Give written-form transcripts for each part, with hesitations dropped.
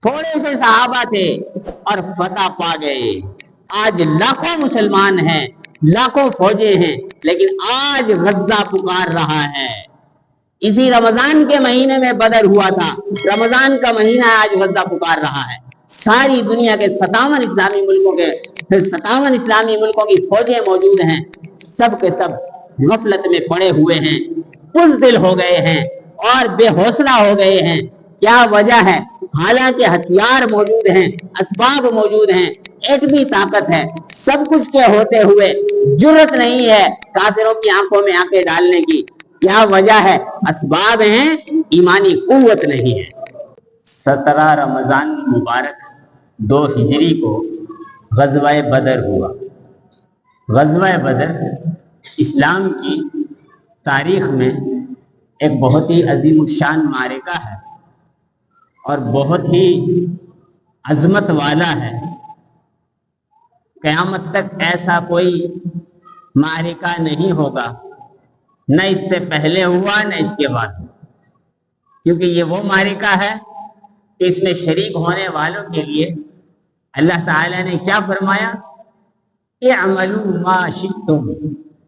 تھوڑے سے صحابہ تھے اور فتح پا گئے. آج لاکھوں مسلمان ہیں، لاکھوں فوجیں ہیں، لیکن آج غزہ پکار رہا ہے. اسی رمضان کے مہینے میں بدر ہوا تھا، رمضان کا مہینہ آج غزہ پکار رہا ہے. ساری دنیا کے 57 اسلامی ملکوں کی فوجیں موجود ہیں. سب کے سب غفلت میں پڑے ہوئے ہیں، بزدل ہو گئے ہیں اور بے حوصلہ ہو گئے ہیں. کیا وجہ ہے؟ حالانکہ ہتھیار موجود ہیں، اسباب موجود ہیں، ایٹمی طاقت ہے، سب کچھ کے ہوتے ہوئے جرت نہیں ہے کافروں کی آنکھوں میں آنکھیں ڈالنے کی. کیا وجہ ہے؟ اسباب ہیں، ایمانی قوت نہیں ہے. 17 رمضان مبارک 2 ہجری کو غزوہ بدر ہوا. غزوہ بدر اسلام کی تاریخ میں ایک بہت ہی عظیم الشان معرکہ ہے اور بہت ہی عظمت والا ہے. قیامت تک ایسا کوئی معرکہ نہیں ہوگا، نہ اس سے پہلے ہوا نہ اس کے بعد، کیونکہ یہ وہ معرکہ ہے کہ اس میں شریک ہونے والوں کے لیے اللہ تعالی نے کیا فرمایا؟ اعملوا ما شئتم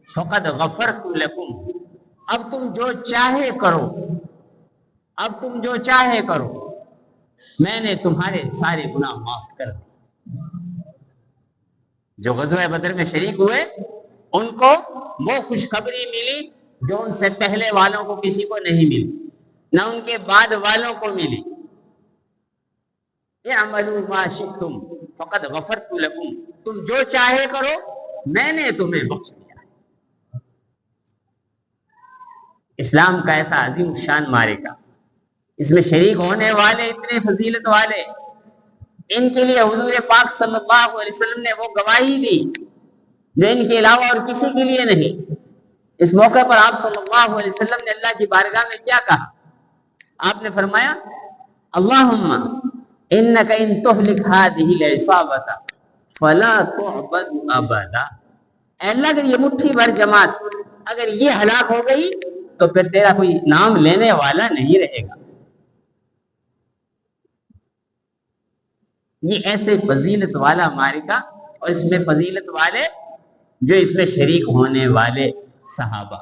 فقد غفرت لکم. اب تم جو چاہے کرو، اب تم جو چاہے کرو، میں نے تمہارے سارے گناہ معاف کر دیے. جو غزوہ بدر میں شریک ہوئے ان کو وہ خوشخبری ملی جو ان سے پہلے والوں کو کسی کو نہیں ملی، نہ ان کے بعد والوں کو ملی. اعملوا ما شئتم فقد غفرت لکم. تم جو چاہے کرو، میں نے تمہیں بخش دیا. اسلام کا ایسا عظیم شان معرکہ، اس میں شریک ہونے والے اتنے فضیلت والے، ان کے لیے حضور پاک صلی اللہ علیہ وسلم نے وہ گواہی دی جو ان کے علاوہ اور کسی کے لیے نہیں. اس موقع پر آپ صلی اللہ علیہ وسلم نے اللہ کی بارگاہ میں کیا کہا؟ آپ نے فرمایا اللہم انک ان تہلک ہذہ العصابۃ فلا تعبد ابدا. اے اللہ اگر یہ مٹھی بھر جماعت اگر یہ ہلاک ہو گئی تو پھر تیرا کوئی نام لینے والا نہیں رہے گا. یہ ایسے فضیلت والا معرکہ اور اس میں فضیلت والے جو اس میں شریک ہونے والے صحابہ.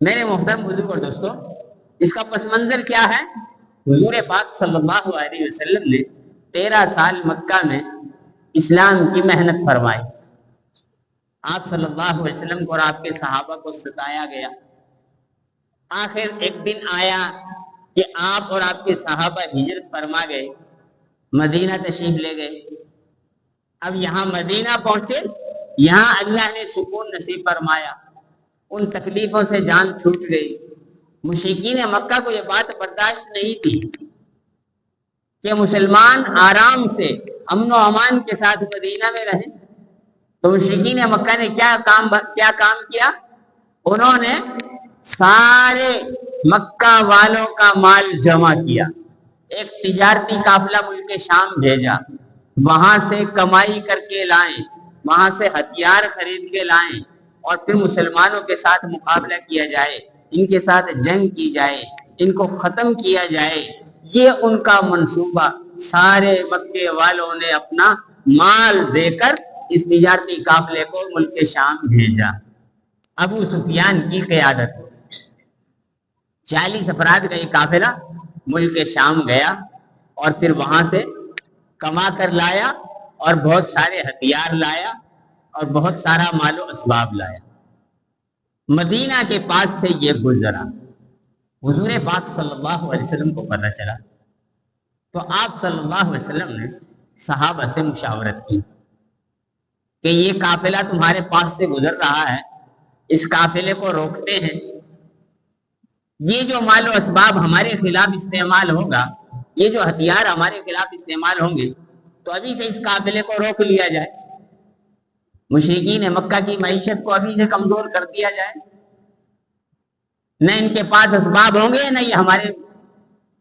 میرے محترم بزرگ اور دوستو، اس کا پس منظر کیا ہے؟ حضور پاک صلی اللہ علیہ وسلم نے 13 سال مکہ میں اسلام کی محنت فرمائی. آپ صلی اللہ علیہ وسلم کو اور آپ کے صحابہ کو ستایا گیا. آخر ایک دن آیا کہ آپ اور آپ کے صحابہ ہجرت فرما گئے، مدینہ تشریف لے گئے. اب یہاں مدینہ پہنچے، یہاں اللہ نے سکون نصیب فرمایا، ان تکلیفوں سے جان چھوٹ گئی. مشرکین مکہ کو یہ بات برداشت نہیں تھی کہ مسلمان آرام سے امن و امان کے ساتھ مدینہ میں رہیں. تو مشرکین مکہ نے کیا کام کیا؟ انہوں نے سارے مکہ والوں کا مال جمع کیا، ایک تجارتی قافلہ ملک شام بھیجا، وہاں سے کمائی کر کے لائیں، وہاں سے ہتھیار خرید کے لائیں اور پھر مسلمانوں کے ساتھ مقابلہ کیا جائے، ان کے ساتھ جنگ کی جائے، ان کو ختم کیا جائے. یہ ان کا منصوبہ. سارے مکے والوں نے اپنا مال دے کر اس تجارتی قافلے کو ملک شام بھیجا. ابو سفیان کی قیادت 40 افراد کا یہ قافلہ ملک شام گیا اور پھر وہاں سے کما کر لایا اور بہت سارے ہتھیار لایا اور بہت سارا مال و اسباب لایا. مدینہ کے پاس سے یہ گزرا. حضور پاک صلی اللہ علیہ وسلم کو پتہ چلا تو آپ صلی اللہ علیہ وسلم نے صحابہ سے مشاورت کی کہ یہ قافلہ تمہارے پاس سے گزر رہا ہے، اس قافلے کو روکتے ہیں. یہ جو مال و اسباب ہمارے خلاف استعمال ہوگا، یہ جو ہتھیار ہمارے خلاف استعمال ہوں گے، تو ابھی سے اس قافلے کو روک لیا جائے، مشرکین مکہ کی معیشت کو ابھی سے کمزور کر دیا جائے. نہ ان کے پاس اسباب ہوں گے، نہ یہ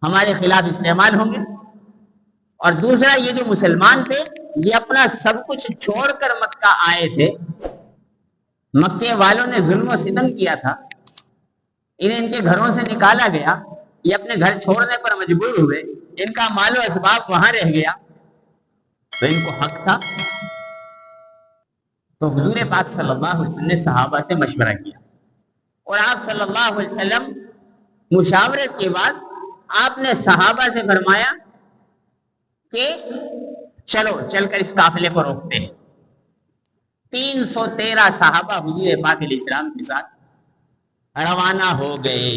ہمارے خلاف استعمال ہوں گے. اور دوسرا، یہ جو مسلمان تھے یہ اپنا سب کچھ چھوڑ کر مکہ آئے تھے. مکے والوں نے ظلم و ستم کیا تھا، انہیں ان کے گھروں سے نکالا گیا، یہ اپنے گھر چھوڑنے پر مجبور ہوئے. ان کا مال و اسباب وہاں رہ گیا تو ان کو حق تھا. تو حضور پاک صلی اللہ علیہ وسلم نے صحابہ سے مشورہ کیا اور آپ صلی اللہ علیہ وسلم مشاورت کے بعد آپ نے صحابہ سے فرمایا کہ چلو چل کر اس قافلے کو روکتے ہیں. 313 صحابہ حضور پاک علیہ السلام کے ساتھ روانہ ہو گئے.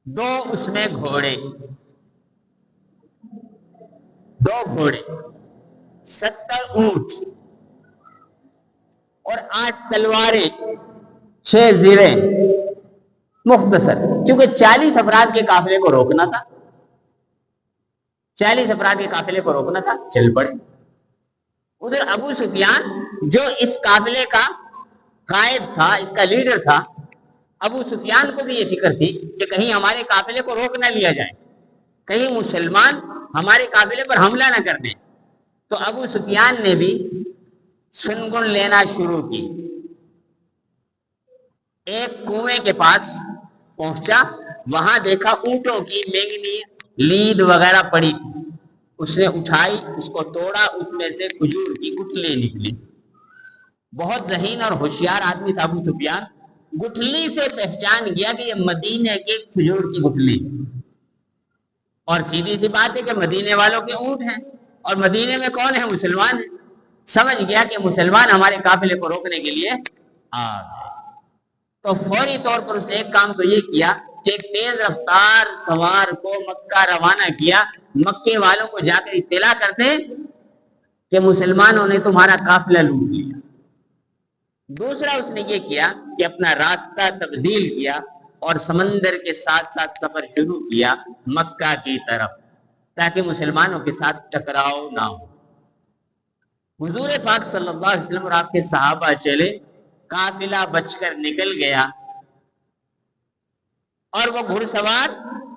2 اس میں گھوڑے 70 اونٹ اور 8 تلواریں 6 زریں. مختصر کیونکہ 40 افراد کے قافلے کو روکنا تھا 40 افراد کے قافلے کو روکنا تھا. چل پڑے. ادھر ابو سفیان جو اس قافلے کا قائد تھا, اس کا لیڈر تھا, ابو سفیان کو بھی یہ فکر تھی کہ کہیں ہمارے قافلے کو روک نہ لیا جائے, کہیں مسلمان ہمارے قافلے پر حملہ نہ کر دیں. تو ابو سفیان نے بھی سنگن لینا شروع کی. ایک کنویں کے پاس پہنچا, وہاں دیکھا اونٹوں کی مینگنی لید وغیرہ پڑی تھی. اس نے اٹھائی, اس کو توڑا, اس میں سے کھجور کی گٹھلی نکلی. بہت ذہین اور ہوشیار آدمی تھا ابو سفیان. گٹھلی سے پہچان گیا کہ یہ مدینے کے کھجور کی گٹھلی, اور سیدھی سی بات ہے کہ مدینے والوں کے اونٹ ہیں اور مدینے میں کون ہے؟ مسلمان ہیں. سمجھ گیا کہ مسلمان ہمارے قافلے کو روکنے کے لیے آ گئے. تو فوری طور پر اس نے ایک کام تو یہ کیا کہ ایک تیز رفتار سوار کو مکہ روانہ کیا, مکے والوں کو جا کر اطلاع کرتے کہ مسلمانوں نے تمہارا قافلہ لوٹ لیا. دوسرا اس نے یہ کیا کہ اپنا راستہ تبدیل کیا اور سمندر کے ساتھ ساتھ سفر شروع کیا مکہ کی طرف, تاکہ مسلمانوں کے ساتھ ٹکراؤ نہ ہو. حضور پاک صلی اللہ علیہ وسلم اور آپ کے صحابہ چلے, قافلہ بچ کر نکل گیا, اور وہ گھڑ سوار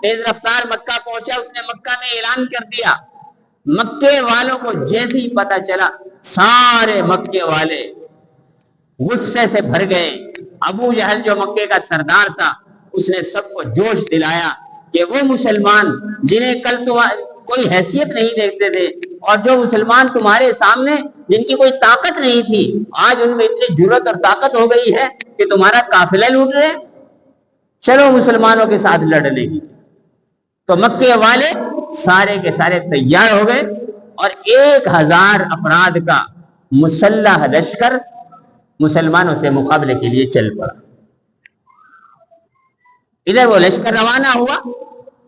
تیز رفتار مکہ پہنچا. اس نے مکہ میں اعلان کر دیا. مکے والوں کو جیسے ہی پتا چلا, سارے مکے والے غصے سے بھر گئے. ابو جہل جو مکے کا سردار تھا, اس نے سب کو جوش دلایا کہ وہ مسلمان جنہیں کل کوئی حیثیت نہیں دیکھتے تھے, اور جو مسلمان تمہارے سامنے جن کی کوئی طاقت نہیں تھی, آج ان میں اتنی جرأت اور طاقت ہو گئی ہے کہ تمہارا قافلہ لوٹ رہے, چلو مسلمانوں کے ساتھ لڑنے کی. تو مکے والے سارے کے سارے تیار ہو گئے اور 1000 افراد کا مسلح لشکر مسلمانوں سے مقابلے کے لیے چل پڑا. ادھر وہ لشکر روانہ ہوا,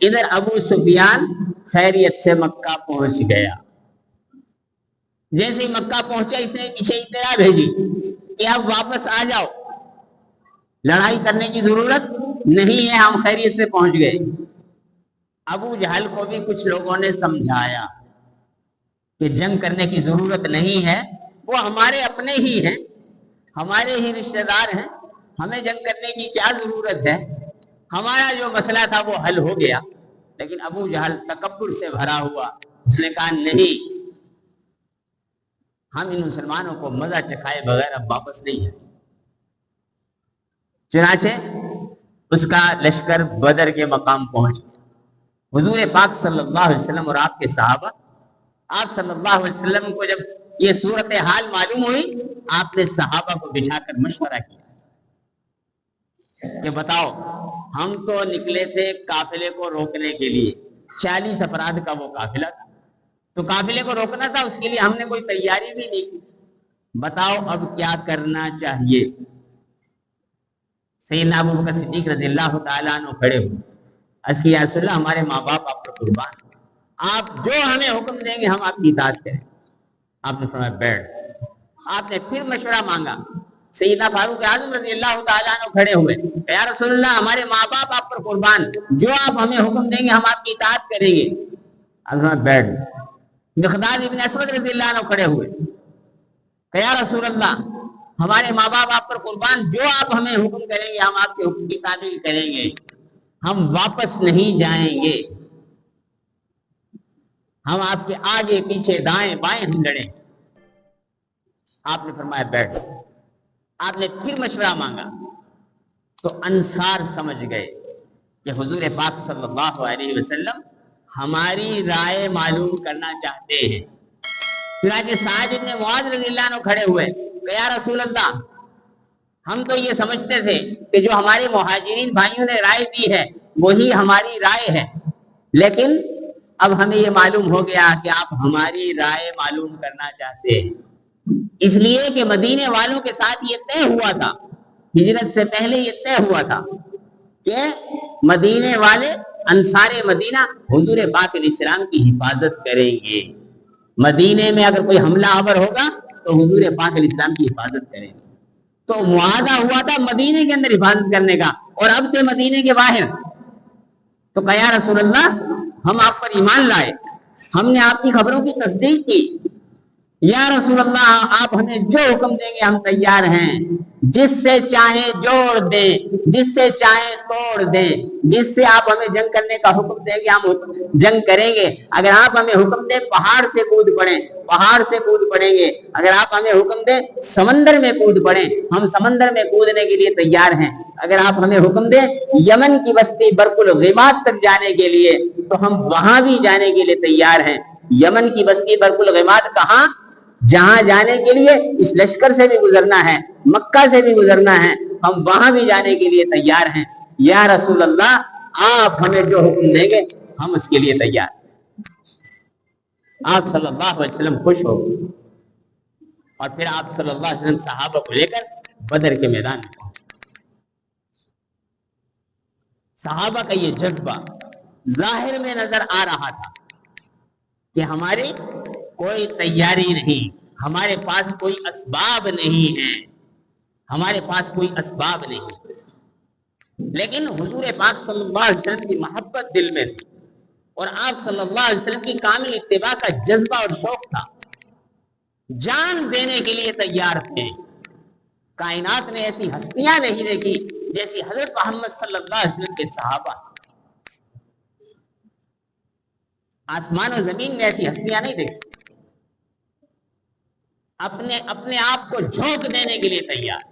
ادھر ابو سفیان خیریت سے مکہ پہنچ گیا. جیسے ہی مکہ پہنچا, اس نے پیچھے اطلاع بھیجی کہ اب واپس آ جاؤ, لڑائی کرنے کی ضرورت نہیں ہے, ہم خیریت سے پہنچ گئے. ابو جہل کو بھی کچھ لوگوں نے سمجھایا کہ جنگ کرنے کی ضرورت نہیں ہے, وہ ہمارے اپنے ہی ہیں, ہمارے ہی رشتہ دار ہیں, ہمیں جنگ کرنے کی کیا ضرورت ہے, ہمارا جو مسئلہ تھا وہ حل ہو گیا. لیکن ابو جہل تکبر سے بھرا ہوا, اس نے کہا نہیں, ہم ان مسلمانوں کو مزہ چکھائے بغیر اب واپس نہیں ہیں. چنانچہ اس کا لشکر بدر کے مقام پہنچ گیا. حضور پاک صلی اللہ علیہ وسلم اور آپ کے صحابہ, آپ صلی اللہ علیہ وسلم کو جب یہ صورتحال معلوم ہوئی, آپ نے صحابہ کو بٹھا کر مشورہ کیا کہ بتاؤ, ہم تو نکلے تھے قافلے کو روکنے کے لیے, 40 افراد کا وہ قافلہ تھا, تو قافلے کو روکنا تھا, اس کے لیے ہم نے کوئی تیاری بھی نہیں کی, بتاؤ اب کیا کرنا چاہیے. سیدنا ابو بکر صدیق رضی اللہ تعالیٰ عنہ کھڑے ہوئے, عرض کیا یا رسول اللہ, ہمارے ماں باپ آپ پر قربان, آپ جو ہمیں حکم دیں گے ہم آپ کی اطاعت کریں. آپ نے فرمایا بیٹھ. آپ نے پھر مشورہ مانگا. سیدنا فاروق اعظم رضی اللہ تعالیٰ عنہ کھڑے ہوئے, یا رسول اللہ, ہمارے ماں باپ آپ پر قربان, جو آپ ہمیں حکم دیں گے ہم آپ کی اطاعت کریں گے. آپ نے فرمایا بیٹھ. مقداد ابن اسود رضی اللہ عنہ کھڑے ہوئے, یا رسول اللہ, ہمارے ماں باپ آپ پر قربان, جو آپ ہمیں حکم کریں گے ہم آپ کے حکم کی تعمیل کریں گے, ہم واپس نہیں جائیں گے, ہم آپ کے آگے پیچھے دائیں بائیں ہم لڑیں. آپ نے فرمایا بیٹھ. آپ نے پھر مشورہ مانگا تو انصار سمجھ گئے کہ حضور پاک صلی اللہ علیہ وسلم ہماری رائے معلوم کرنا چاہتے ہیں۔ چنانچہ سعد بن معاذ رضی اللہ عنہ کھڑے ہوئے کہ یا رسول اللہ، ہم تو یہ سمجھتے تھے کہ جو ہمارے مہاجرین بھائیوں نے رائے دی ہے وہی ہماری رائے ہے، لیکن اب ہمیں یہ معلوم ہو گیا کہ آپ ہماری رائے معلوم کرنا چاہتے ہیں، اس لیے کہ مدینے والوں کے ساتھ یہ طے ہوا تھا، ہجرت سے پہلے یہ طے ہوا تھا کہ مدینے والے انصار مدینہ حضور پاک علیہ السلام کی حفاظت کریں گے، مدینے میں اگر کوئی حملہ آور ہوگا تو حضور پاک علیہ السلام کی حفاظت کریں گے۔ تو معاہدہ ہوا تھا مدینے کے اندر حفاظت کرنے کا، اور اب تھے مدینے کے باہر۔ تو کہا یا رسول اللہ، ہم آپ پر ایمان لائے، ہم نے آپ کی خبروں کی تصدیق کی، یا رسول اللہ آپ ہمیں جو حکم دیں گے ہم تیار ہیں، جس سے چاہیں جوڑ دیں، جس سے چاہیں توڑ دیں، جس سے آپ ہمیں جنگ کرنے کا حکم دیں گے ہم جنگ کریں گے۔ اگر آپ ہمیں حکم دیں پہاڑ سے کود پڑیں، پہاڑ سے کود پڑیں گے، اگر آپ ہمیں حکم دیں سمندر میں کود پڑیں، ہم سمندر میں کودنے کے لیے تیار ہیں، اگر آپ ہمیں حکم دیں یمن کی بستی برق الغماد تک جانے کے لیے تو ہم وہاں بھی جانے کے لیے تیار ہیں۔ یمن کی بستی برق الغماد کہاں؟ جہاں جانے کے لیے اس لشکر سے بھی گزرنا ہے، مکہ سے بھی گزرنا ہے، ہم وہاں بھی جانے کے لیے تیار ہیں، یا رسول اللہ آپ ہمیں جو حکم دیں گے ہم اس کے لیے تیار۔ آپ صلی اللہ علیہ وسلم خوش ہو گئے، اور پھر آپ صلی اللہ علیہ وسلم صحابہ کو لے کر بدر کے میدان میں پہنچے۔ صحابہ کا یہ جذبہ ظاہر میں نظر آ رہا تھا کہ ہماری کوئی تیاری نہیں، ہمارے پاس کوئی اسباب نہیں ہے، ہمارے پاس کوئی اسباب نہیں، لیکن حضور پاک صلی اللہ علیہ وسلم کی محبت دل میں تھی، اور آپ صلی اللہ علیہ وسلم کی کامل اتباع کا جذبہ اور شوق تھا، جان دینے کے لیے تیار تھے۔ کائنات نے ایسی ہستیاں نہیں دیکھی جیسی حضرت محمد صلی اللہ علیہ وسلم کے صحابہ، آسمان و زمین میں ایسی ہستیاں نہیں دیکھی، اپنے آپ کو جھونک دینے کے لیے تیار،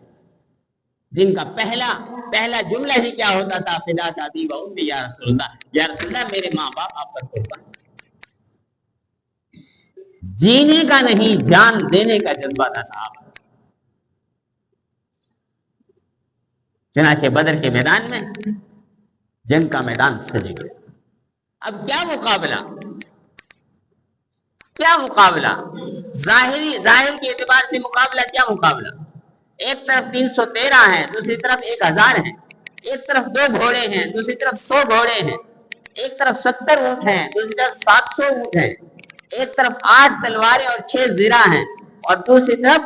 جن کا پہلا جملہ ہی کیا ہوتا تھا؟ فدا دادی و امی یا رسول اللہ، یا رسول اللہ میرے ماں باپ آپ پر قربان۔ جینے کا نہیں، جان دینے کا جذبہ تھا صاحب۔ چنانچہ بدر کے میدان میں جنگ کا میدان سج گیا۔ اب کیا مقابلہ، کیا مقابلہ؟ ظاہر کے اعتبار سے مقابلہ کیا مقابلہ؟ ایک طرف 313 ہیں، دوسری طرف 1000 ہیں، ایک طرف 2 گھوڑے ہیں، دوسری طرف 100 گھوڑے ہیں، ایک طرف 70 اونٹ ہیں، دوسری طرف 700 اونٹ ہیں، ایک طرف 8 تلواریں اور 6 زرہ ہیں، اور دوسری طرف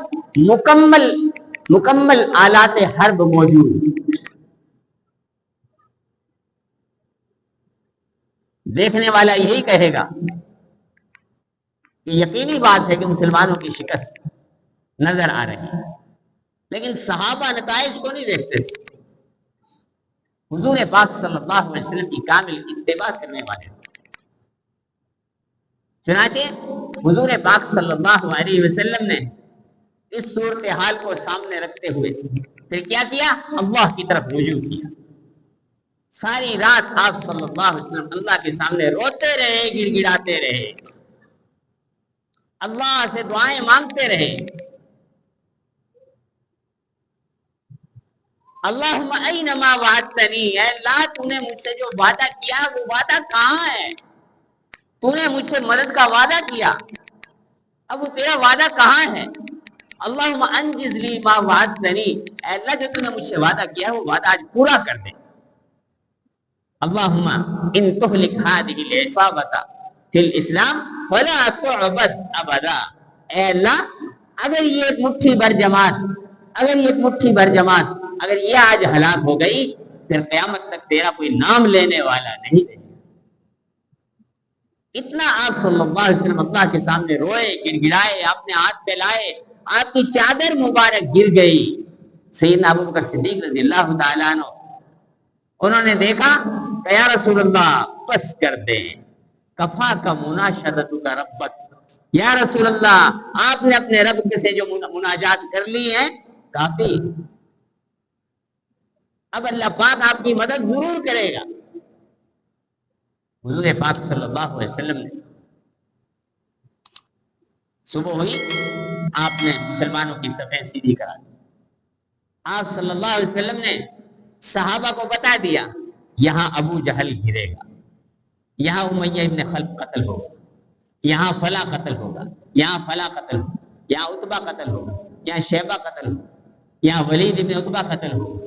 مکمل آلات حرب موجود۔ دیکھنے والا یہی کہے گا کہ یقینی بات ہے کہ مسلمانوں کی شکست نظر آ رہی ہے، لیکن صحابہ نتائج کو نہیں دیکھتے تھے، حضور پاک صلی اللہ علیہ وسلم کی کامل اتباع کرنے والے۔ چنانچہ حضور پاک صلی اللہ علیہ وسلم نے اس صورتحال کو سامنے رکھتے ہوئے پھر کیا کیا؟ اللہ کی طرف رجوع کیا۔ ساری رات آپ صلی اللہ علیہ وسلم اللہ کے سامنے روتے رہے، گڑ گڑاتے رہے، اللہ سے دعائیں مانگتے رہے۔ اللہم اینما وعدتنی، اے اللہ تو نے مجھ سے جو وعدہ کیا وہ وعدہ کہاں ہے؟ تو نے مجھ سے مدد کا وعدہ کیا، اب وہ تیرا وعدہ کہاں ہے؟ اللہم انجز لی ما وعدتنی، اے اللہ جو تو نے مجھ سے وعدہ کیا وہ وعدہ آج پورا کر دے۔ اللہم ان تہلک ہذہ العصابۃ فی الاسلام فلا تعبد ابدا، اے اللہ اگر یہ ایک مٹھی بھر جماعت اگر یہ آج ہلاک ہو گئی پھر قیامت تک تیرا کوئی نام لینے والا نہیں رہے۔ اتنا آپ صلی اللہ علیہ وسلم اللہ کے سامنے روئے، گڑ گڑائے، آپ نے ہاتھ پھیلائے، آپ کی چادر مبارک گر گئی۔ سیدنا ابوبکر صدیق رضی اللہ تعالیٰ عنہ انہوں نے دیکھا کہ یا رسول اللہ بس کر دیں، کفا کا مناشدت کا ربک، یا رسول اللہ آپ نے اپنے رب سے جو مناجات کر لی ہے کافی، اب اللہ پاک آپ کی مدد ضرور کرے گا۔ حضور پاک صلی اللہ علیہ وسلم نے صبح ہوئی، آپ نے مسلمانوں کی صفیں سیدھی کرا دی۔ آپ صلی اللہ علیہ وسلم نے صحابہ کو بتا دیا یہاں ابو جہل گرے گا، یہاں امیہ ابن خلف قتل ہوگا، یہاں فلاں قتل ہوگا، یہاں فلاں قتل ہوگا، یہاں عتبہ قتل ہوگا، یہاں شیبہ قتل ہوگا، یہاں ولید ابن عتبہ قتل ہوگا۔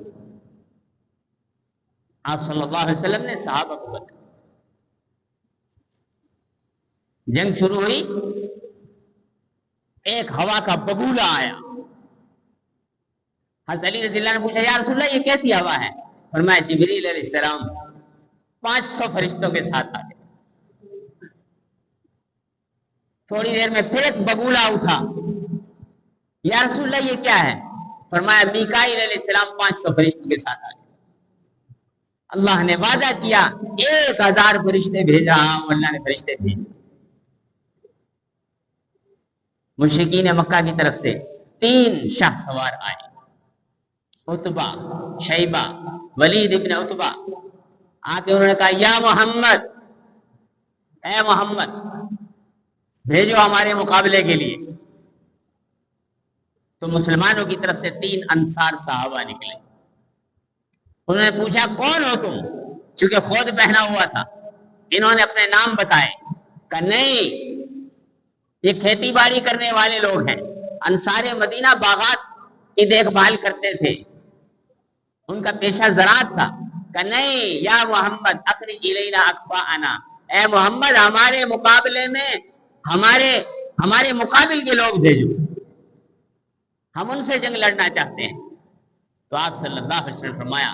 آپ صلی اللہ علیہ وسلم نے صحابہ کو بتایا۔ جنگ شروع ہوئی، ایک ہوا کا بگولا آیا۔ حضرت علی رضی اللہ نے پوچھا یا رسول اللہ یہ کیسی ہوا ہے؟ فرمایا جبریل علیہ السلام 500 فرشتوں کے ساتھ آ گئے۔ تھوڑی دیر میں پھر ایک بگولا اٹھا، یا رسول اللہ یہ کیا ہے؟ فرمایا میکائیل علیہ السلام 500 فرشتوں کے ساتھ آ گئے۔ اللہ نے وعدہ کیا 1000 فرشتے بھیجا، اللہ نے فرشتے بھیجے۔ مشرکین مکہ کی طرف سے 3 شاہ سوار آئے، عتبہ، شیبہ، ولید ابن عتبہ۔ آ کے انہوں نے کہا یا محمد، اے محمد بھیجو ہمارے مقابلے کے لیے۔ تو مسلمانوں کی طرف سے 3 انصار صحابہ نکلے۔ انہوں نے پوچھا کون ہو تم؟ چونکہ خود پہنا ہوا تھا، انہوں نے اپنے نام بتائے۔ کہا نہیں، یہ کھیتی باڑی کرنے والے لوگ ہیں، انصار مدینہ باغات کی دیکھ بھال کرتے تھے، ان کا پیشہ زراعت تھا۔ کہ نہیں یا محمد اخرج الینا اکفاءنا، اے محمد ہمارے مقابلے میں ہمارے مقابل کے لوگ بھیجو، ہم ان سے جنگ لڑنا چاہتے ہیں۔ تو آپ صلی اللہ علیہ وسلم فرمایا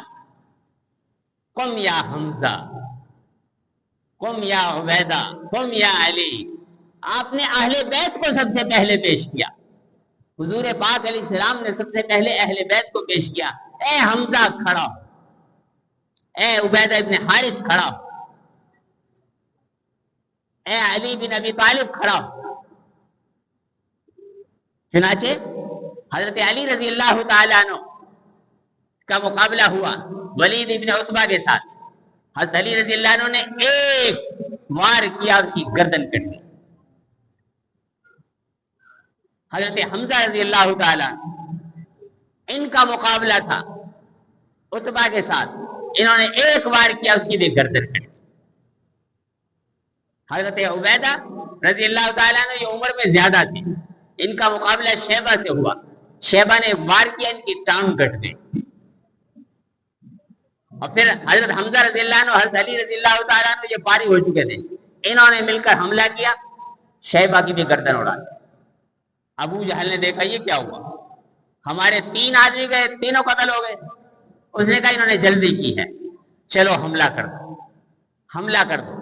قم یا حمزہ، قم یا عبیدہ، قم یا علی۔ آپ نے اہل بیت کو سب سے پہلے پیش کیا۔ حضور پاک علیہ السلام نے سب سے پہلے اہل بیت کو پیش کیا۔ اے حمزہ کھڑا ہو، اے عبیدہ ابن حارث کھڑا ہو، اے علی بن ابی طالب کھڑا ہو۔ چنانچہ حضرت علی رضی اللہ تعالیٰ عنہ کا مقابلہ ہوا ولید ابن عتبہ کے ساتھ۔ حضرت علی رضی اللہ عنہ نے ایک وار کیا، اس کی گردن کٹ دی۔ حضرت حمزہ رضی اللہ تعالیٰ ان کا مقابلہ تھا عتبہ کے ساتھ، انہوں نے ایک وار کیا، اس کی بھی گردن کٹ دی۔ حضرت عبیدہ رضی اللہ تعالیٰ عنہ یہ عمر میں زیادہ تھے، ان کا مقابلہ شیبہ سے ہوا، شیبہ نے وار کیا، ان کی ٹانگ کٹ گئی۔ اور پھر حضرت حمزہ رضی اللہ عنہ، حضرت علی رضی اللہ تعالیٰ عنہ یہ فارغ ہو چکے تھے، انہوں نے مل کر حملہ کیا، شیبہ کی بھی گردن اڑا دی۔ ابو جہل نے دیکھا یہ کیا ہوا، ہمارے 3 آدمی گئے، تینوں قتل ہو گئے۔ اس نے کہا انہوں نے جلدی کی ہے، چلو حملہ کر دو، حملہ کر دو۔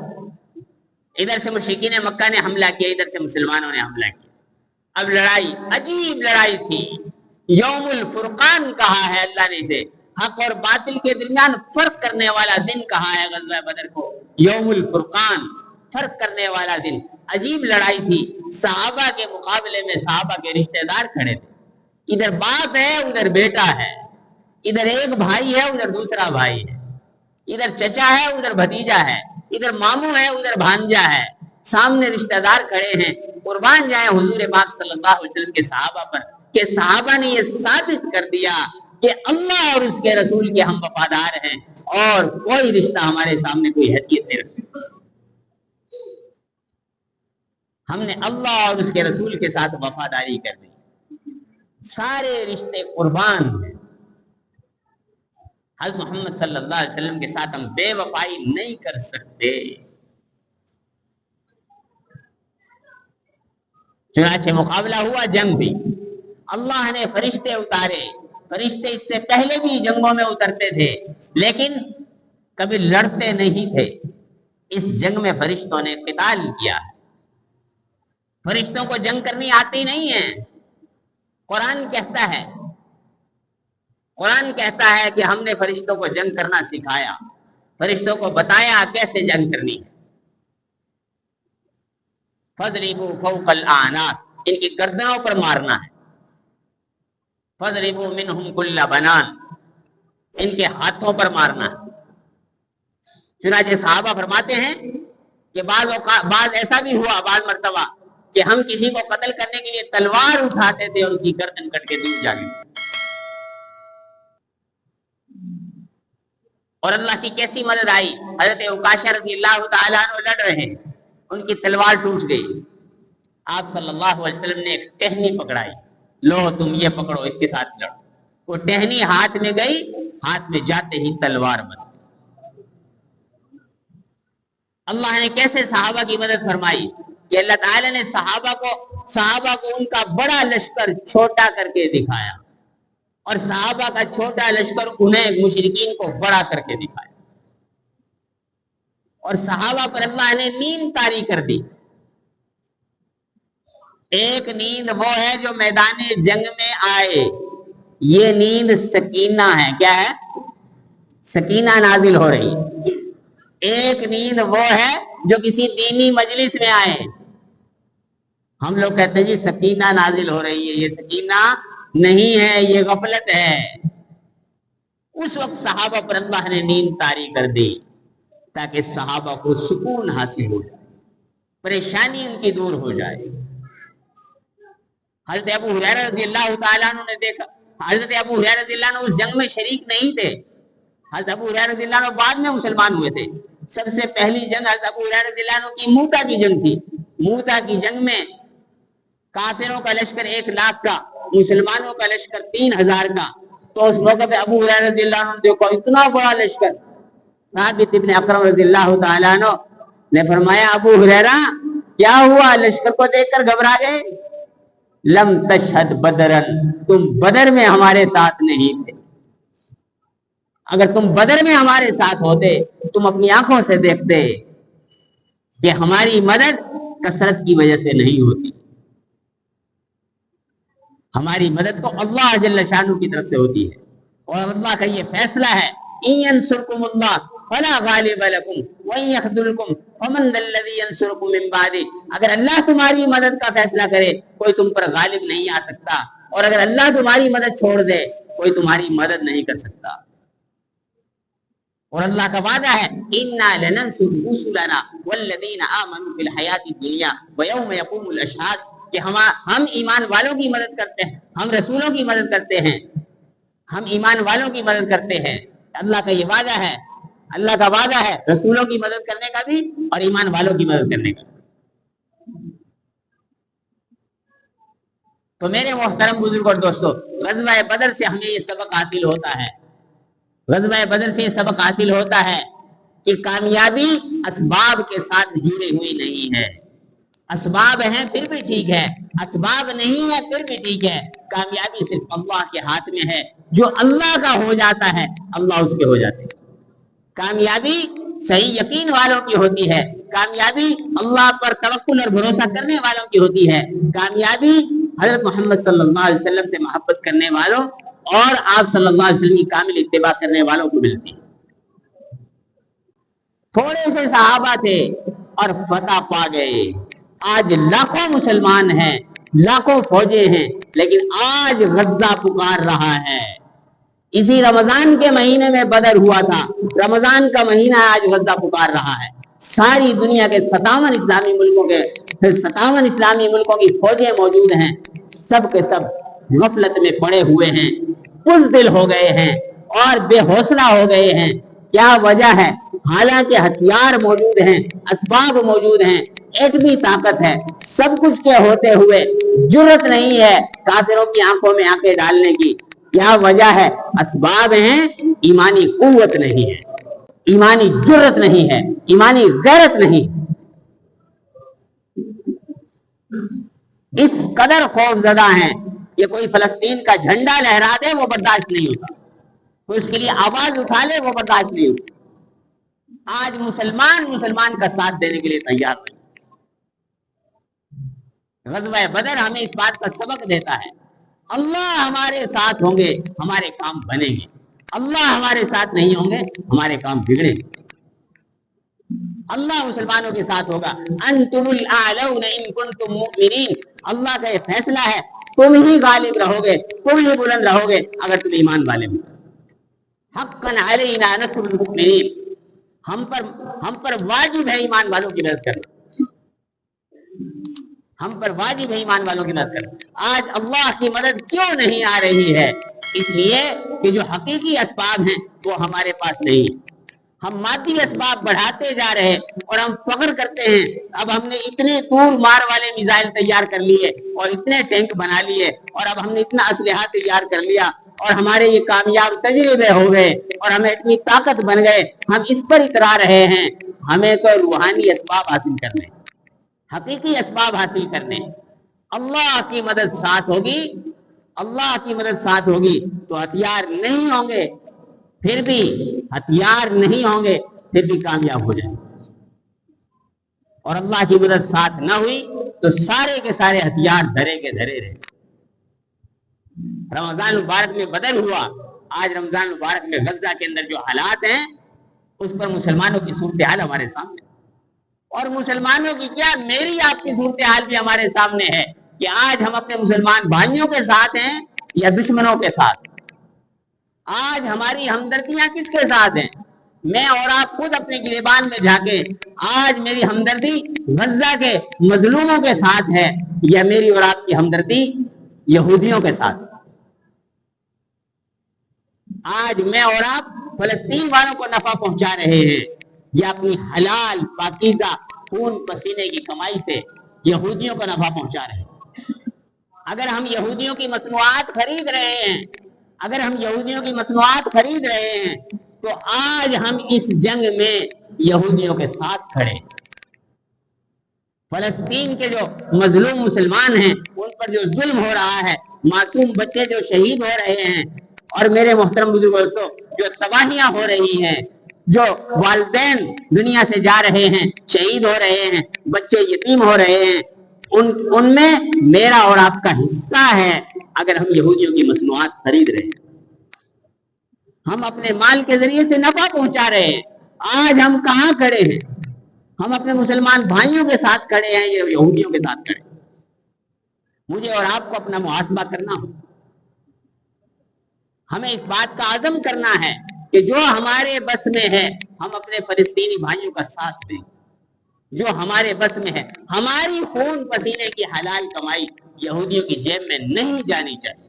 ادھر سے مشرکین مکہ نے حملہ کیا، ادھر سے مسلمانوں نے حملہ کیا۔ اب لڑائی عجیب لڑائی تھی، یوم الفرقان کہا ہے اللہ نے اسے، حق اور باطل کے درمیان فرق کرنے والا دن کہا ہے غزوہ بدر کو، یوم الفرقان، فرق کرنے والا دن۔ عجیب لڑائی تھی، صحابہ کے مقابلے میں صحابہ کے رشتہ دار کھڑے تھے، ادھر باپ ہے ادھر بیٹا ہے، ادھر ایک بھائی ہے ادھر دوسرا بھائی ہے، ادھر چچا ہے ادھر بھتیجا ہے، ادھر ماموں ہے ادھر بھانجا ہے، سامنے رشتہ دار کھڑے ہیں۔ قربان جائیں حضور پاک صلی اللہ علیہ وسلم کے صحابہ پر کہ صحابہ نے یہ ثابت کر دیا کہ اللہ اور اس کے رسول کے ہم وفادار ہیں، اور کوئی رشتہ ہمارے سامنے کوئی حیثیت نہیں رکھتا۔ ہم نے اللہ اور اس کے رسول کے ساتھ وفاداری کر دی، سارے رشتے قربان ہیں۔ حضرت محمد صلی اللہ علیہ وسلم کے ساتھ ہم بے وفائی نہیں کر سکتے۔ چنانچہ مقابلہ ہوا، جنگ بھی، اللہ نے فرشتے اتارے۔ فرشتے اس سے پہلے بھی جنگوں میں اترتے تھے لیکن کبھی لڑتے نہیں تھے۔ اس جنگ میں فرشتوں نے قتال کیا۔ فرشتوں کو جنگ کرنی آتی نہیں ہے۔ قرآن کہتا ہے کہ ہم نے فرشتوں کو جنگ کرنا سکھایا، فرشتوں کو بتایا کیسے جنگ کرنی ہے۔ فَاضْرِبُوا فَوْقَ الْأَعْنَاقِ، ان کی گردنوں پر مارنا ہے۔ فَاضْرِبُوا مِنْهُمْ كُلَّ بَنَانٍ، ان کے ہاتھوں پر مارنا ہے۔ چنانچہ صحابہ فرماتے ہیں کہ بعض ایسا بھی ہوا بعض مرتبہ کہ ہم کسی کو قتل کرنے کے لیے تلوار اٹھاتے تھے اور ان کی گردن کٹ کے دور جا گئی. اور اللہ کی کیسی مدد آئی. حضرت عکاشہ رضی اللہ تعالیٰ عنہ لڑ رہے ہیں, ان کی تلوار ٹوٹ گئی. آپ صلی اللہ علیہ وسلم نے ایک ٹہنی پکڑائی, لو تم یہ پکڑو, اس کے ساتھ لڑو. وہ ٹہنی ہاتھ میں گئی, ہاتھ میں جاتے ہی تلوار بن. اللہ نے کیسے صحابہ کی مدد فرمائی کہ اللہ تعالیٰ نے صحابہ کو ان کا بڑا لشکر چھوٹا کر کے دکھایا, اور صحابہ کا چھوٹا لشکر انہیں مشرکین کو بڑا کر کے دکھایا. اور صحابہ پر اللہ نے نیند طاری کر دی. ایک نیند وہ ہے جو میدان جنگ میں آئے, یہ نیند سکینہ ہے. کیا ہے؟ سکینہ نازل ہو رہی ہے. ایک نیند وہ ہے جو کسی دینی مجلس میں آئے. ہم لوگ کہتے ہیں جی سکینہ نازل ہو رہی ہے, یہ سکینہ نہیں ہے, یہ غفلت ہے. اس وقت صحابہ پر اللہ نے نیند طاری کر دی تاکہ صحابہ کو سکون حاصل ہو جائے, پریشانی ان کی دور ہو جائے. حضرت ابو ہریرہ رضی اللہ تعالیٰ عنہ نے دیکھا. حضرت ابو ہریرہ رضی اللہ عنہ اس جنگ میں شریک نہیں تھے. حضرت ابو ہریرہ رضی اللہ عنہ بعد میں مسلمان ہوئے تھے. سب سے پہلی جنگ حضرت ابو ہریرہ رضی اللہ عنہ کی موتا کی جنگ تھی. موتا کی جنگ میں کافروں کا لشکر 1,00,000 کا, مسلمانوں کا لشکر 3,000 کا. تو اس موقع پہ ابو ہریرہ رضی اللہ عنہ نے دیکھا اتنا بڑا لشکر. ثابت ابن اکرم رضی اللہ تعالیٰ عنہ نے فرمایا, ابو ہریرہ کیا ہوا, لشکر کو دیکھ کر گھبرا گئے؟ لم تشہد بدرن, تم بدر میں ہمارے ساتھ نہیں تھے. اگر تم بدر میں ہمارے ساتھ ہوتے تم اپنی آنکھوں سے دیکھتے کہ ہماری مدد کثرت کی وجہ سے نہیں ہوتی. ہماری مدد تو اللہ جل شانہ کی طرف سے ہوتی ہے, اور اللہ کا یہ فیصلہ ہے, ان ینصرکم اللہ فلا غالب لکم وان یخذلکم فمن ذا الذی ینصرکم من بعدہ. اگر اللہ تمہاری مدد کا فیصلہ کرے کوئی تم پر غالب نہیں آ سکتا, اور اگر اللہ تمہاری مدد چھوڑ دے کوئی تمہاری مدد نہیں کر سکتا. اور اللہ کا وعدہ ہے, انا لننصر رسلنا والذین آمنوا فی الحیاۃ الدنیا ویوم یقوم الاشہاد, کہ ہم ایمان والوں کی مدد کرتے ہیں, ہم رسولوں کی مدد کرتے ہیں, ہم ایمان والوں کی مدد کرتے ہیں. اللہ کا یہ وعدہ ہے, اللہ کا وعدہ ہے رسولوں کی مدد کرنے کا بھی اور ایمان والوں کی مدد کرنے کا. تو میرے محترم بزرگ اور دوستو, غزوہ بدر سے ہمیں یہ سبق حاصل ہوتا ہے, غزوہ بدر سے یہ سبق حاصل ہوتا ہے کہ کامیابی اسباب کے ساتھ جڑی ہوئی نہیں ہے. اسباب ہیں پھر بھی ٹھیک ہے, اسباب نہیں ہے پھر بھی ٹھیک ہے. کامیابی صرف اللہ کے ہاتھ میں ہے. جو اللہ کا ہو جاتا ہے اللہ اس کے ہو جاتے ہیں. کامیابی صحیح یقین والوں کی ہوتی ہے, کامیابی اللہ پر توکل اور بھروسہ کرنے والوں کی ہوتی ہے, کامیابی حضرت محمد صلی اللہ علیہ وسلم سے محبت کرنے والوں اور آپ صلی اللہ علیہ وسلم کی کامل اتباع کرنے والوں کو ملتی ہے. تھوڑے سے صحابہ تھے اور فتح پا گئے. آج لاکھوں مسلمان ہیں, لاکھوں فوجیں ہیں, لیکن آج غزہ پکار رہا ہے. اسی رمضان کے مہینے میں بدر ہوا تھا, رمضان کا مہینہ آج غزہ پکار رہا ہے. ساری دنیا کے 57 اسلامی ملکوں کی فوجیں موجود ہیں, سب کے سب غفلت میں پڑے ہوئے ہیں, بزدل ہو گئے ہیں اور بے حوصلہ ہو گئے ہیں. کیا وجہ ہے؟ حالانکہ ہتھیار موجود ہیں, اسباب موجود ہیں, ایٹمی طاقت ہے, سب کچھ کے ہوتے ہوئے جرت نہیں ہے کافروں کی آنکھوں میں آنکھیں ڈالنے کی. کیا وجہ ہے؟ اسباب ہیں, ایمانی قوت نہیں ہے, ایمانی جرت نہیں ہے, ایمانی غیرت نہیں. اس قدر خوف زدہ ہیں کہ کوئی فلسطین کا جھنڈا لہرا دے وہ برداشت نہیں ہوتا, کوئی اس کے لیے آواز اٹھا لے وہ برداشت نہیں ہوتا. آج مسلمان کا ساتھ دینے کے لیے تیار نہیں. غزوہ بدر ہمیں اس بات کا سبق دیتا ہے, اللہ ہمارے ساتھ ہوں گے ہمارے کام بنیں گے, اللہ ہمارے ساتھ نہیں ہوں گے ہمارے کام بگڑیں گے. اللہ مسلمانوں کے ساتھ ہوگا. انتم الاعلون ان کنتم مؤمنین, اللہ کا یہ فیصلہ ہے, تم ہی غالب رہو گے, تم ہی بلند رہو گے اگر تم ایمان والے ہو. حقا علینا نصر المؤمنین, ہم پر واجب ہے ایمان والوں کی مدد کرنا، ہم پر واجب ہے ایمان والوں کی مدد کرنا۔ آج اللہ کی مدد کیوں نہیں آ رہی ہے؟ اس لیے کہ جو حقیقی اسباب ہیں وہ ہمارے پاس نہیں ہیں۔ ہم مادی اسباب بڑھاتے جا رہے ہیں اور ہم فخر کرتے ہیں اب ہم نے اتنے دور مار والے میزائل تیار کر لیے اور اتنے ٹینک بنا لیے اور اب ہم نے اتنا اسلحہ تیار کر لیا اور ہمارے یہ کامیاب تجربے ہو گئے اور ہمیں اتنی طاقت بن گئے، ہم اس پر اترا رہے ہیں۔ ہمیں تو روحانی اسباب حاصل کرنے، حقیقی اسباب حاصل کرنے۔ اللہ کی مدد ساتھ ہوگی، اللہ کی مدد ساتھ ہوگی تو ہتھیار نہیں ہوں گے، پھر بھی ہتھیار نہیں ہوں گے پھر بھی کامیاب ہو جائیں، اور اللہ کی مدد ساتھ نہ ہوئی تو سارے کے سارے ہتھیار دھرے کے دھرے رہے۔ رمضان مبارک میں بدر ہوا، آج رمضان مبارک میں غزہ کے اندر جو حالات ہیں اس پر مسلمانوں کی صورتحال ہمارے سامنے، اور مسلمانوں کی کیا، میری آپ کی صورتحال بھی ہمارے سامنے ہے کہ آج ہم اپنے مسلمان بھائیوں کے ساتھ ہیں یا دشمنوں کے ساتھ۔ آج ہماری ہمدردیاں کس کے ساتھ ہیں؟ میں اور آپ خود اپنے گریبان میں جھانکیں، آج میری ہمدردی غزہ کے مظلوموں کے ساتھ ہے یا میری اور آپ کی ہمدردی یہودیوں کے ساتھ؟ آج میں اور آپ فلسطین والوں کو نفع پہنچا رہے ہیں یا اپنی حلال پاکیزہ خون پسینے کی کمائی سے یہودیوں کو نفع پہنچا رہے ہیں؟ اگر ہم یہودیوں کی مصنوعات خرید رہے ہیں، اگر ہم یہودیوں کی مصنوعات خرید رہے ہیں تو آج ہم اس جنگ میں یہودیوں کے ساتھ کھڑے۔ فلسطین کے جو مظلوم مسلمان ہیں ان پر جو ظلم ہو رہا ہے، معصوم بچے جو شہید ہو رہے ہیں، اور میرے محترم بزرگوں جو تباہیاں ہو رہی ہیں، جو والدین دنیا سے جا رہے ہیں، شہید ہو رہے ہیں، بچے یتیم ہو رہے ہیں، ان میں میرا اور آپ کا حصہ ہے اگر ہم یہودیوں کی مصنوعات خرید رہے ہیں، ہم اپنے مال کے ذریعے سے نفع پہنچا رہے ہیں۔ آج ہم کہاں کھڑے ہیں؟ ہم اپنے مسلمان بھائیوں کے ساتھ کھڑے ہیں یا یہودیوں کے ساتھ کھڑے ہیں؟ مجھے اور آپ کو اپنا محاسبہ کرنا ہو، ہمیں اس بات کا عزم کرنا ہے کہ جو ہمارے بس میں ہے ہم اپنے فلسطینی بھائیوں کا ساتھ دیں، جو ہمارے بس میں ہے۔ ہماری خون پسینے کی حلال کمائی یہودیوں کی جیب میں نہیں جانی چاہیے،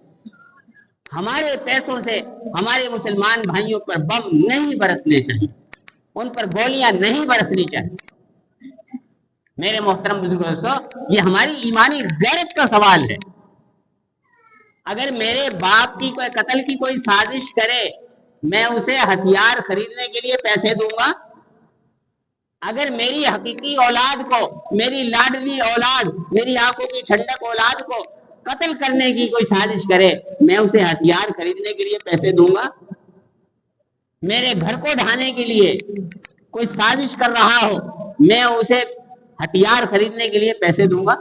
ہمارے پیسوں سے ہمارے مسلمان بھائیوں پر بم نہیں برسنے چاہیے، ان پر گولیاں نہیں برسنی چاہیے۔ میرے محترم بزرگوں، یہ ہماری ایمانی غیرت کا سوال ہے۔ اگر میرے باپ کی کوئی قتل کی کوئی سازش کرے، میں اسے ہتھیار خریدنے کے لیے پیسے دوں گا؟ اگر میری حقیقی اولاد کو، میری لاڈلی اولاد، میری آنکھوں کی ٹھنڈک اولاد کو قتل کرنے کی کوئی سازش کرے، میں اسے ہتھیار خریدنے کے لیے پیسے دوں گا؟ میرے گھر کو ڈھانے کے لیے کوئی سازش کر رہا ہو، میں اسے ہتھیار خریدنے کے لیے پیسے دوں گا؟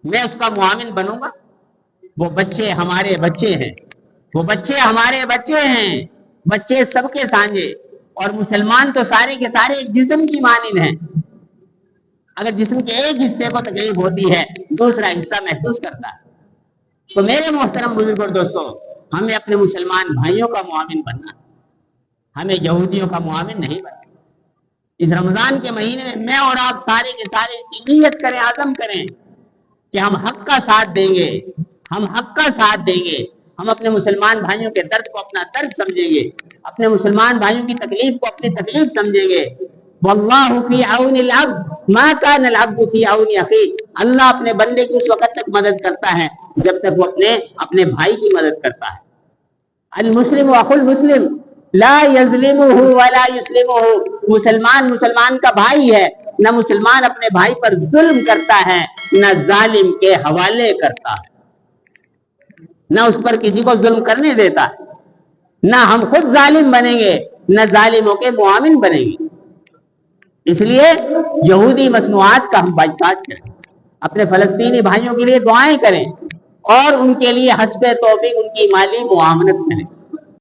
میں اس کا معاون بنوں گا؟ وہ بچے ہمارے بچے ہیں، وہ بچے ہمارے بچے ہیں، بچے سب کے سانجے، اور مسلمان تو سارے کے سارے ایک جسم کی مانند ہیں۔ اگر جسم کے ایک حصے کو تکلیف ہوتی ہے دوسرا حصہ محسوس کرتا ہے۔ تو میرے محترم بزرگ اور دوستوں، ہمیں اپنے مسلمان بھائیوں کا معاون بننا، ہمیں یہودیوں کا معاون نہیں بننا۔ اس رمضان کے مہینے میں میں اور آپ سارے کے سارے اس کی نیت کریں، عزم کریں کہ ہم حق کا ساتھ دیں گے، ہم حق کا ساتھ دیں گے، ہم اپنے مسلمان بھائیوں کے درد کو اپنا درد سمجھیں گے، اپنے مسلمان بھائیوں کی تکلیف کو اپنی تکلیف سمجھیں گے۔ واللہ فی عون العبد ما کان العبد فی عون اخیہ، اللہ اپنے بندے کی اس وقت تک مدد کرتا ہے جب تک وہ اپنے بھائی کی مدد کرتا ہے۔ المسلم اخو المسلم لا یظلمہ ولا یسلمہ، مسلمان کا بھائی ہے، نہ مسلمان اپنے بھائی پر ظلم کرتا ہے نہ ظالم کے حوالے کرتا ہے، نہ اس پر کسی کو ظلم کرنے دیتا ہے، نہ ہم خود ظالم بنیں گے نہ ظالموں کے معاون بنیں گے۔ اس لیے یہودی مصنوعات کا ہم بائیکاٹ کریں، اپنے فلسطینی بھائیوں کے لیے دعائیں کریں اور ان کے لیے حسب توفیق ان کی مالی معاونت کریں۔